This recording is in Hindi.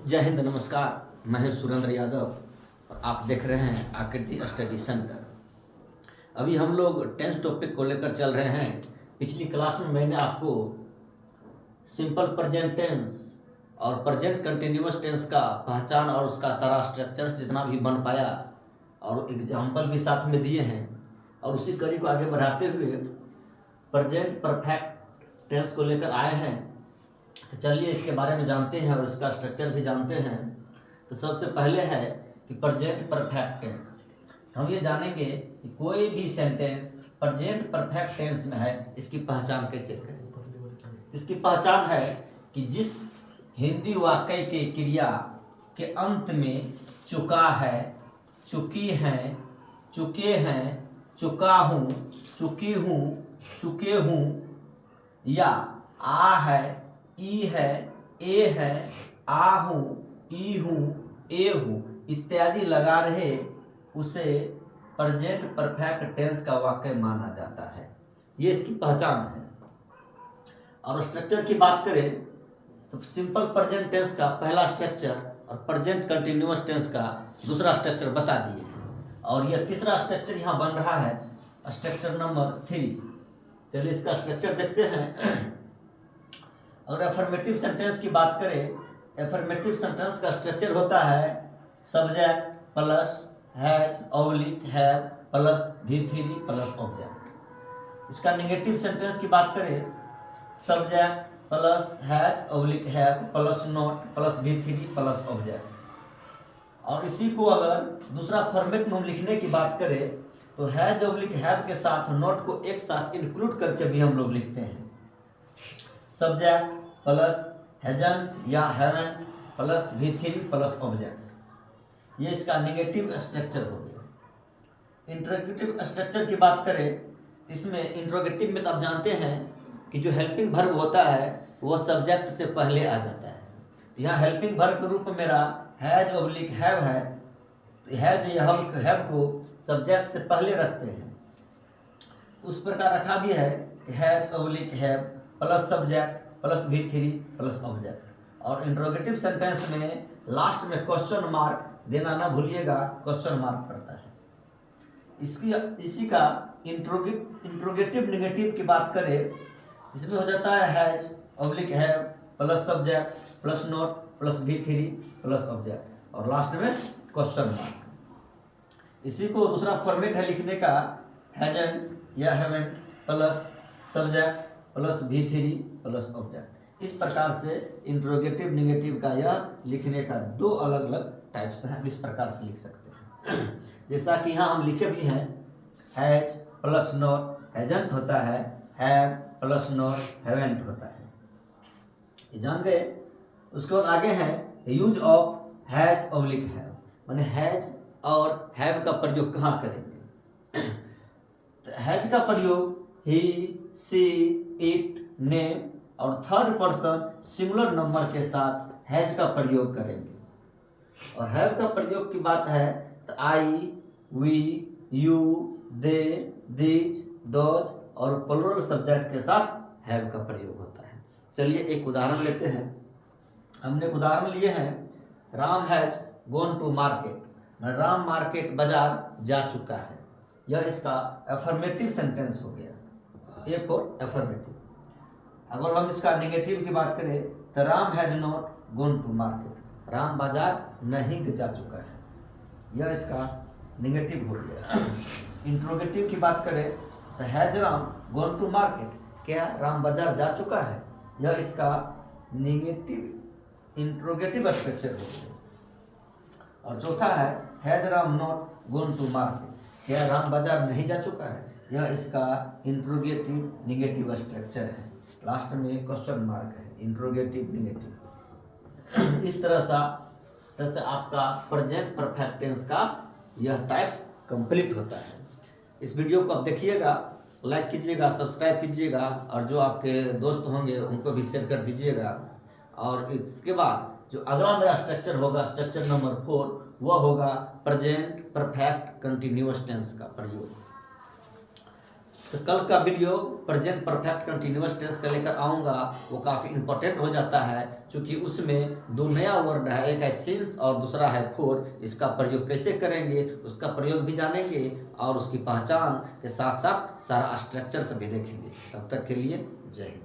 जय हिंद, नमस्कार। मैं हूं सुरेंद्र यादव और आप देख रहे हैं आकृति स्टडी सेंटर। अभी हम लोग टेंस टॉपिक को लेकर चल रहे हैं। पिछली क्लास में मैंने आपको सिंपल प्रेजेंट टेंस और प्रेजेंट कंटिन्यूअस टेंस का पहचान और उसका सारा स्ट्रक्चर्स जितना भी बन पाया और एग्जाम्पल भी साथ में दिए हैं, और उसी कड़ी को आगे बढ़ाते हुए प्रेजेंट परफेक्ट टेंस को लेकर आए हैं। तो चलिए इसके बारे में जानते हैं और इसका स्ट्रक्चर भी जानते हैं। तो सबसे पहले है कि प्रेजेंट परफेक्ट टेंस। हम ये जानेंगे कि कोई भी सेंटेंस प्रेजेंट परफेक्ट टेंस में है, इसकी पहचान कैसे करें। इसकी पहचान है कि जिस हिंदी वाक्य के क्रिया के अंत में चुका है, चुकी हैं, चुके हैं, चुका हूँ, चुकी हूँ, चुके हूँ, या आ है, ई है, ए है, आ हूँ, ई हूँ, ए हूँ इत्यादि लगा रहे, उसे प्रेजेंट परफेक्ट टेंस का वाक्य माना जाता है। ये इसकी पहचान है। और स्ट्रक्चर की बात करें तो सिंपल प्रेजेंट टेंस का पहला स्ट्रक्चर और प्रेजेंट कंटिन्यूअस टेंस का दूसरा स्ट्रक्चर बता दिए, और यह तीसरा स्ट्रक्चर यहाँ बन रहा है, स्ट्रक्चर नंबर 3। चलिए इसका स्ट्रक्चर देखते हैं। अगर एफर्मेटिव सेंटेंस की बात करें, एफर्मेटिव सेंटेंस का स्ट्रक्चर होता है subject plus has oblique have plus V3 plus object. इसका नेगेटिव सेंटेंस की बात करें, subject plus has oblique have plus not plus V3 plus object. और इसी को अगर दूसरा फॉर्मेट में हम लिखने की बात करें तो हैज ऑब्लिक हैव के साथ नॉट को एक साथ इंक्लूड करके भी हम लोग लिखते हैं। सब्जेक्ट प्लस हैजंट या haven't plus V3 plus object. ये इसका नेगेटिव स्ट्रक्चर हो गया। इंट्रोगेटिव स्ट्रक्चर की बात करें, इसमें इंट्रोगेटिव में तो आप जानते हैं कि जो हेल्पिंग वर्ब होता है वह सब्जेक्ट से पहले आ जाता है। यहाँ हेल्पिंग वर्ब के रूप में मेरा हैज ऑब्लिक हैव है, तो हैज या हैव को सब्जेक्ट से पहले रखते हैं। उस प्रकार रखा भी है कि has oblique have plus subject plus V3 plus object. और इंट्रोगेटिव सेंटेंस में लास्ट में क्वेश्चन मार्क देना ना भूलिएगा, क्वेश्चन मार्क पड़ता है। इसी का इंट्रोगेटिव नेगेटिव की बात करें, इसमें हो जाता है has oblique have plus subject plus note plus V3 plus object और लास्ट में क्वेश्चन मार्क। इसी को दूसरा फॉर्मेट है लिखने का, हैजंट या haven't plus subject plus V3 plus object. इस प्रकार से इंट्रोगेटिव नेगेटिव का यह लिखने का दो अलग अलग टाइप्स हैं। इस प्रकार से लिख सकते हैं। जैसा कि यहाँ हम लिखे भी हैं, हैज प्लस नॉट हैजंट होता है, हैव प्लस नॉट हैवेंट होता है। ये जान गए। उसके बाद आगे है use of has oblique have, माने हैज और हैव का प्रयोग कहाँ करेंगे। तो हैज का प्रयोग ही, सी, इट, नेम और थर्ड पर्सन सिंगुलर नंबर के साथ हैज का प्रयोग करेंगे। और हैव का प्रयोग की बात है तो I, we, you, they, these, those और प्लूरल सब्जेक्ट के साथ हैव का प्रयोग होता है। चलिए एक उदाहरण लेते हैं। हमने उदाहरण लिए हैं, Ram has gone to market, Ram market बाजार जा चुका है। यह इसका एफर्मेटिव सेंटेंस हो गया, ए फॉर एफर्मेटिव। अगर हम इसका नेगेटिव की बात करें तो Ram has not gone to market, Ram बाजार नहीं जा चुका है। यह इसका नेगेटिव हो गया। इंट्रोगेटिव की बात करें तो has Ram gone to market, क्या राम बाजार जा चुका है। यह इसका नेगेटिव इंट्रोगेटिव स्ट्रक्चर हो गया। और चौथा है has Ram not gone to market, क्या राम बाजार नहीं जा चुका है। यह इसका इंट्रोगेटिव नेगेटिव स्ट्रक्चर है। लास्ट में क्वेश्चन मार्क है, इंट्रोगेटिव नेगेटिव। इस तरह से आपका प्रेजेंट परफेक्ट टेंस का यह टाइप्स कंप्लीट होता है। इस वीडियो को आप देखिएगा, लाइक कीजिएगा, सब्सक्राइब कीजिएगा और जो आपके दोस्त होंगे उनको भी शेयर कर दीजिएगा। और इसके बाद जो अगला मेरा स्ट्रक्चर होगा, स्ट्रक्चर नंबर 4, वह होगा प्रेजेंट परफेक्ट कंटिन्यूअस टेंस का प्रयोग। तो कल का video present perfect continuous tense का लेकर आऊँगा, वो काफ़ी इंपॉर्टेंट हो जाता है क्योंकि उसमें दो नया वर्ड है, एक है सिंस और दूसरा है फोर। इसका प्रयोग कैसे करेंगे उसका प्रयोग भी जानेंगे और उसकी पहचान के साथ साथ सारा स्ट्रक्चर से भी देखेंगे। तब तक के लिए जय हिंद।